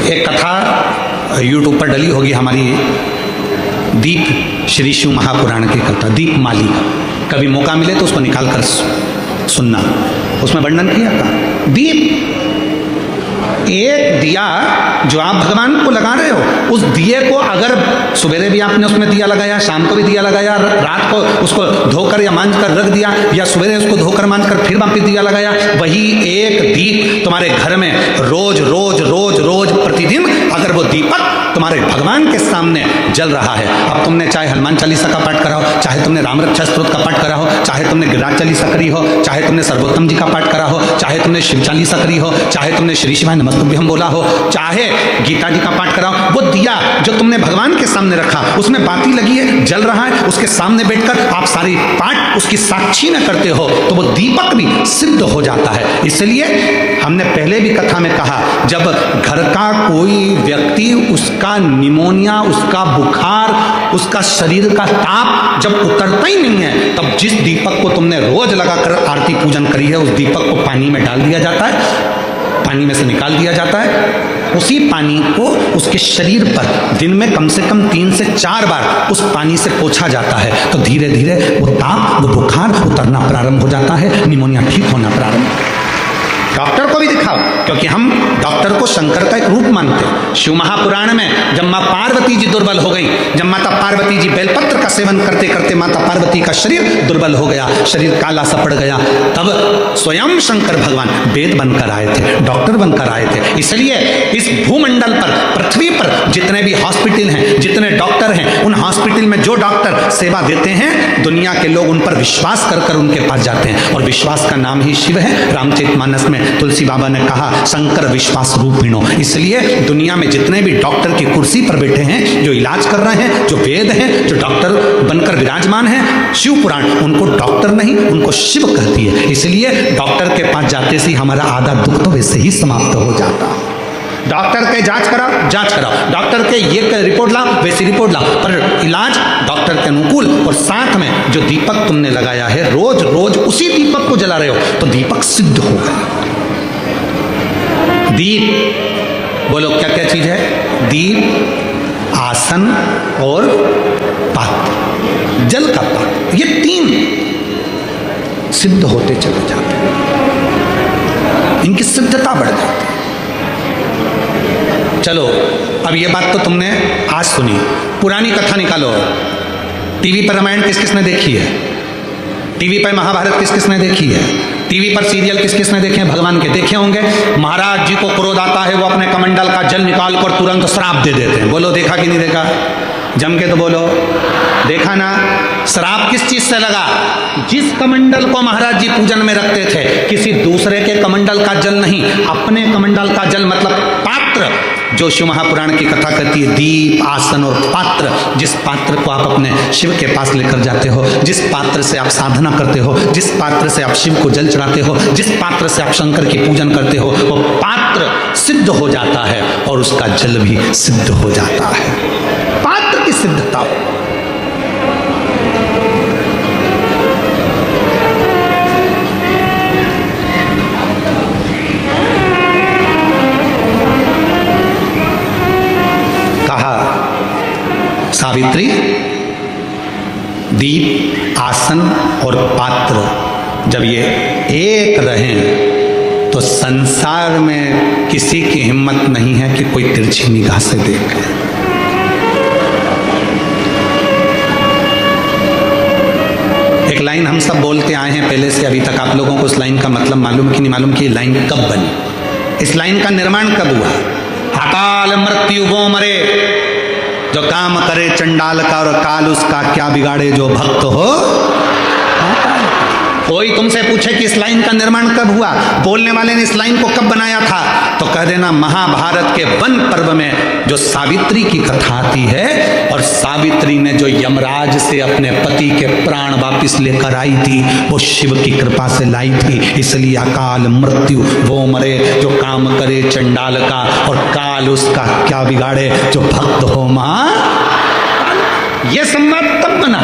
एक कथा यूट्यूब पर डली होगी हमारी, दीप श्री शिव महापुराण की कथा, दीप माली का। कभी मौका मिले तो उसको निकाल कर सुनना। उसमें वर्णन किया था दीप, एक दिया जो आप भगवान को लगा रहे हो, उस दिए को अगर सवेरे भी आपने उसमें दिया लगाया, शाम को भी दिया लगाया, रात को उसको धोकर या मांझ कर रख दिया, या सवेरे उसको धोकर मांझ कर फिर वापस दिया लगाया, वही एक दीप तुम्हारे घर में रोज रोज रोज रोज प्रतिदिन अगर वो दीपक तुम्हारे भगवान के सामने जल रहा है। अब तुमने चाहे हनुमान चालीसा का पाठ करा हो, चाहे तुमने राम रक्षा स्तोत्र का पाठ करा हो, चाहे तुमने गिरिराज चालीसा करी हो, चाहे तुमने सर्वोत्तम जी का पाठ करा हो, चाहे तुमने शिव चालीसा करी हो, चाहे तुमने श्री शिवाय नमस्तुभ्यं बोला हो, चाहे गीता जी का पाठ करा हो, वो दिया जो तुमने भगवान के सामने रखा, उसमें बाती लगी है, जल रहा है, उसके सामने बैठकर आप सारी पाठ उसकी साक्षी में करते हो, तो वो दीपक भी सिद्ध हो जाता है। इसलिए हमने पहले भी कथा में कहा, जब घर का कोई व्यक्ति, उसका निमोनिया, उसका बुखार, उसका शरीर का ताप जब उतरता ही नहीं है, तब जिस दीपक को तुमने रोज लगाकर आरती पूजन करी है, उस दीपक को पानी में डाल दिया जाता है, पानी में से निकाल दिया जाता है। उसी पानी को उसके शरीर पर दिन में कम से कम 3 से 4 बार उस पानी से पोंछा जाता है, तो धीरे धीरे वो ताप, वो बुखार उतरना प्रारंभ हो जाता है, निमोनिया ठीक होना प्रारंभ। डॉक्टर को भी दिखाओ, क्योंकि हम डॉक्टर को शंकर का एक रूप मानते हैं। शिव महापुराण में जब माँ पार्वती जी दुर्बल हो गई, जब माता पार्वती जी बेलपत्र का सेवन करते करते माता पार्वती का शरीर दुर्बल हो गया, शरीर काला सा पड़ गया, तब स्वयं शंकर भगवान वेद बनकर आए थे, डॉक्टर बनकर आए थे। इसलिए इस भूमंडल पर, पृथ्वी पर जितने भी हॉस्पिटल हैं, जितने डॉक्टर हैं, उन हॉस्पिटल में जो डॉक्टर सेवा देते हैं, दुनिया के लोग उन पर विश्वास कर कर उनके पास जाते हैं, और विश्वास का नाम ही शिव है। रामचरितमानस में तुलसी बाबा ने कहा शंकर विश्वास रूपिणो। इसलिए दुनिया में जितने भी डॉक्टर की कुर्सी पर बैठे हैं, जो इलाज कर रहे हैं, जो वेद हैं, जो डॉक्टर बनकर विराजमान हैं, शिव पुराण उनको डॉक्टर नहीं, उनको शिव कहती है। इसलिए डॉक्टर के पास जाते से हमारा आधा दुख तो वैसे ही समाप्त हो जाता। डॉक्टर के जांच कराओ, डॉक्टर के ये रिपोर्ट लाओ, वैसी रिपोर्ट लाओ, पर इलाज डॉक्टर के अनुकूल। और साथ में जो दीपक तुमने लगाया है, रोज रोज उसी दीपक को जला रहे हो, तो दीपक सिद्ध हो गया। दीप बोलो क्या क्या चीज है? दीप, आसन और पात्र, जल का पात्र, ये 3 सिद्ध होते चले जाते हैं, इनकी सिद्धता बढ़ जाती है। चलो अब ये बात तो तुमने आज सुनी, पुरानी कथा निकालो। टीवी पर रामायण किस किसने देखी है? टीवी पर महाभारत किस किसने देखी है? टीवी पर सीरियल किस किसने देखे हैं? भगवान के देखे होंगे। महाराज जी को क्रोध आता है, वो अपने कमंडल का जल निकाल कर तुरंत श्राप दे देते हैं। बोलो देखा कि नहीं देखा? जम के तो बोलो, देखा ना? श्राप किस चीज से लगा? जिस कमंडल को महाराज जी पूजन में रखते थे, किसी दूसरे के कमंडल का जल नहीं, अपने कमंडल का जल, मतलब पात्र, जो शिव महापुराण की कथा कहती है, दीप, आसन और पात्र। जिस पात्र को आप अपने शिव के पास लेकर जाते हो, जिस पात्र से आप साधना करते हो, जिस पात्र से आप शिव को जल चढ़ाते हो, जिस पात्र से आप शंकर की पूजन करते हो, वो पात्र सिद्ध हो जाता है और उसका जल भी सिद्ध हो जाता है। पात्र की सिद्धता। सावित्री, दीप, आसन और पात्र जब ये एक रहें, तो संसार में किसी की हिम्मत नहीं है कि कोई तिरछी निगाह से देखे। एक लाइन हम सब बोलते आए हैं पहले से अभी तक। आप लोगों को इस लाइन का मतलब मालूम है कि नहीं मालूम कि ये लाइन कब बनी, इस लाइन का निर्माण कब हुआ? अकाल मृत्यु वो मरे जो काम करे चंडाल का, और काल उसका क्या बिगाड़े जो भक्त हो। कोई तुमसे पूछे कि इस लाइन का निर्माण कब हुआ, बोलने वाले ने इस लाइन को कब बनाया था, तो कह देना महाभारत के वन पर्व में जो सावित्री की कथा आती है, और सावित्री ने जो यमराज से अपने पति के प्राण वापिस लेकर आई थी, वो शिव की कृपा से लाई थी। इसलिए अकाल मृत्यु वो मरे जो काम करे चंडाल का, और काल उसका क्या बिगाड़े जो भक्त हो। मां, ये संवाद तब बना